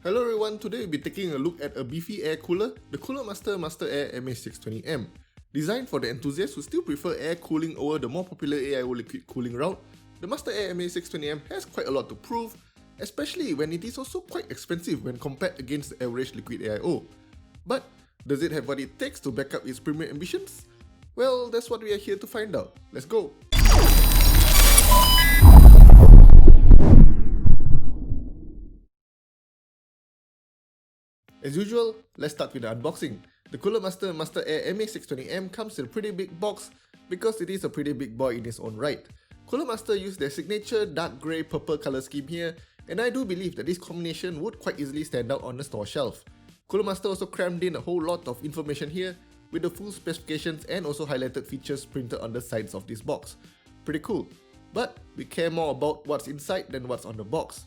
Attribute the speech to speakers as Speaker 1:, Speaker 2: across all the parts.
Speaker 1: Hello everyone, today we'll be taking a look at a beefy air cooler, the Cooler Master MasterAir MA620M. Designed for the enthusiasts who still prefer air cooling over the more popular AIO liquid cooling route, the MasterAir MA620M has quite a lot to prove, especially when it is also quite expensive when compared against the average liquid AIO. But does it have what it takes to back up its premium ambitions? Well, that's what we are here to find out. Let's go! As usual, let's start with the unboxing. The Cooler Master MasterAir MA620M comes in a pretty big box because it is a pretty big boy in its own right. Cooler Master used their signature dark grey purple colour scheme here, and I do believe that this combination would quite easily stand out on the store shelf. Cooler Master also crammed in a whole lot of information here with the full specifications and also highlighted features printed on the sides of this box. Pretty cool. But we care more about what's inside than what's on the box.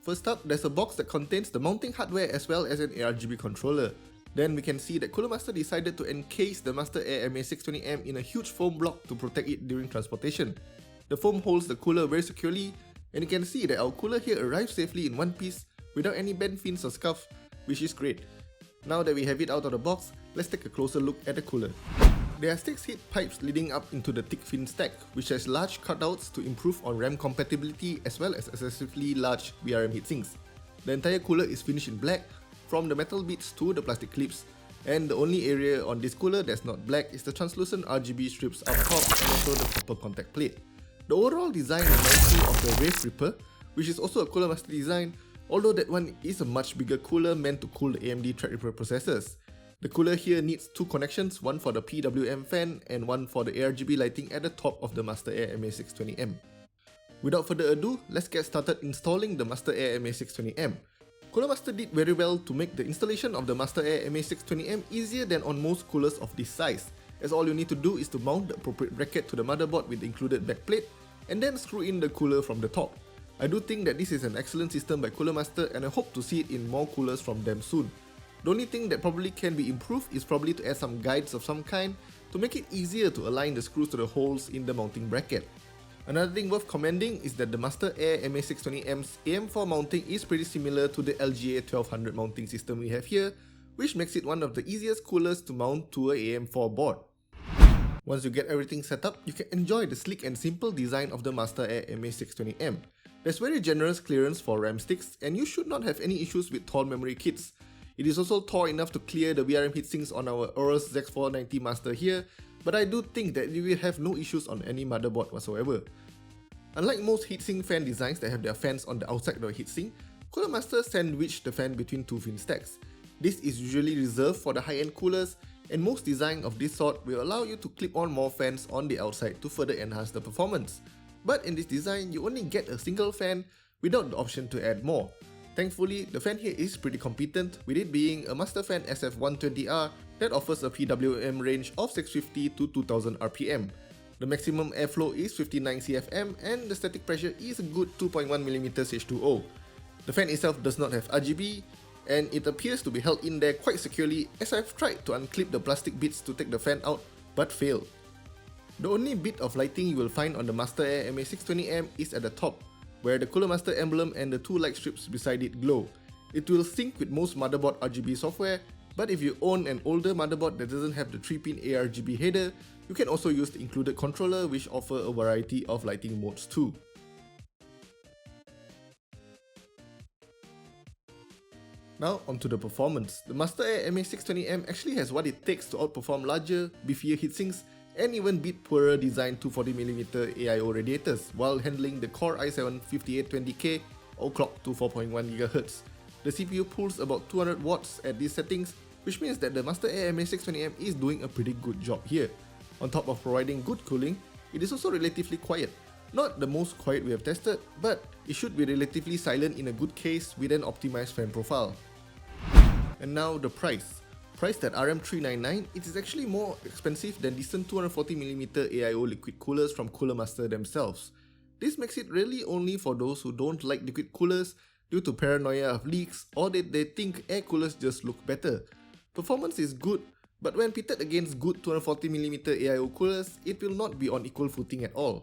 Speaker 1: First up, there's a box that contains the mounting hardware as well as an RGB controller. Then we can see that Cooler Master decided to encase the MasterAir MA620M in a huge foam block to protect it during transportation. The foam holds the cooler very securely, and you can see that our cooler here arrives safely in one piece without any bent fins or scuff, which is great. Now that we have it out of the box, let's take a closer look at the cooler. There are 6 heat pipes leading up into the thick fin stack, which has large cutouts to improve on RAM compatibility as well as excessively large VRM heatsinks. The entire cooler is finished in black, from the metal bits to the plastic clips, and the only area on this cooler that's not black is the translucent RGB strips up top and also the copper contact plate. The overall design reminds me of the Wave Ripper, which is also a Cooler Master design, although that one is a much bigger cooler meant to cool the AMD Threadripper processors. The cooler here needs 2 connections, one for the PWM fan and one for the RGB lighting at the top of the MasterAir MA620M. Without further ado, let's get started installing the MasterAir MA620M. Cooler Master did very well to make the installation of the MasterAir MA620M easier than on most coolers of this size, as all you need to do is to mount the appropriate bracket to the motherboard with the included backplate and then screw in the cooler from the top. I do think that this is an excellent system by Cooler Master and I hope to see it in more coolers from them soon. The only thing that probably can be improved is probably to add some guides of some kind to make it easier to align the screws to the holes in the mounting bracket. Another thing worth commending is that the MasterAir MA620M's AM4 mounting is pretty similar to the LGA 1200 mounting system we have here, which makes it one of the easiest coolers to mount to a AM4 board. Once you get everything set up, you can enjoy the sleek and simple design of the MasterAir MA620M. There's very generous clearance for RAM sticks and you should not have any issues with tall memory kits. It is also tall enough to clear the VRM heatsinks on our Aorus ZX490 Master here, but I do think that you will have no issues on any motherboard whatsoever. Unlike most heatsink fan designs that have their fans on the outside of the heatsink, Cooler Master sandwiched the fan between 2 fin stacks. This is usually reserved for the high-end coolers, and most designs of this sort will allow you to clip on more fans on the outside to further enhance the performance. But in this design, you only get a single fan without the option to add more. Thankfully, the fan here is pretty competent, with it being a Masterfan SF120R that offers a PWM range of 650 to 2000 RPM. The maximum airflow is 59 CFM and the static pressure is a good 2.1mm H2O. The fan itself does not have RGB and it appears to be held in there quite securely as I've tried to unclip the plastic bits to take the fan out but failed. The only bit of lighting you will find on the MasterAir MA620M is at the top, where the Cooler Master emblem and the 2 light strips beside it glow. It will sync with most motherboard RGB software, but if you own an older motherboard that doesn't have the 3-pin ARGB header, you can also use the included controller which offer a variety of lighting modes too. Now onto the performance. The MasterAir MA620M actually has what it takes to outperform larger, beefier heatsinks and even beat poorer designed 240mm AIO radiators while handling the Core i7-5820K overclocked to 4.1 GHz. The CPU pulls about 200 watts at these settings, which means that the MasterAir MA620M is doing a pretty good job here. On top of providing good cooling, it is also relatively quiet. Not the most quiet we have tested, but it should be relatively silent in a good case with an optimized fan profile. And now the price. Priced at RM399, it is actually more expensive than decent 240mm AIO liquid coolers from Cooler Master themselves. This makes it really only for those who don't like liquid coolers due to paranoia of leaks or that they think air coolers just look better. Performance is good, but when pitted against good 240mm AIO coolers, it will not be on equal footing at all.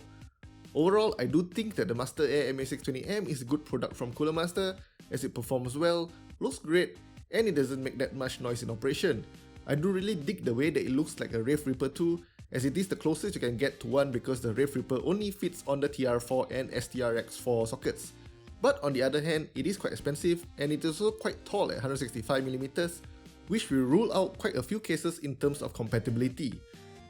Speaker 1: Overall, I do think that the MasterAir MA620M is a good product from Cooler Master as it performs well, looks great, and it doesn't make that much noise in operation. I do really dig the way that it looks like a Rave Reaper 2, as it is the closest you can get to one because the Rave Reaper only fits on the TR4 and STRX4 sockets. But on the other hand, it is quite expensive and it is also quite tall at 165mm, which will rule out quite a few cases in terms of compatibility.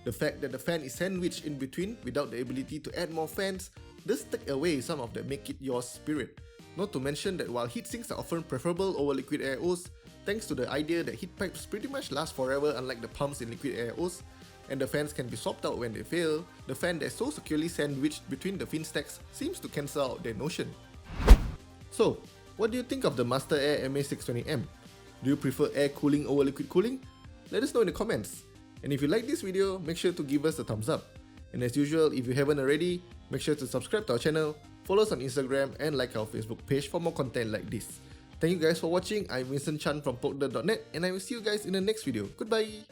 Speaker 1: The fact that the fan is sandwiched in between without the ability to add more fans does take away some of the make it yours spirit. Not to mention that while heat sinks are often preferable over liquid air hose, thanks to the idea that heat pipes pretty much last forever unlike the pumps in liquid air hose, and the fans can be swapped out when they fail, the fan that's so securely sandwiched between the fin stacks seems to cancel out their notion. So, what do you think of the MasterAir MA620M? Do you prefer air cooling over liquid cooling? Let us know in the comments. And if you like this video, make sure to give us a thumbs up. And as usual, if you haven't already, make sure to subscribe to our channel, follow us on Instagram, and like our Facebook page for more content like this. Thank you guys for watching. I'm Vincent Chan from Polkder.net, and I will see you guys in the next video. Goodbye!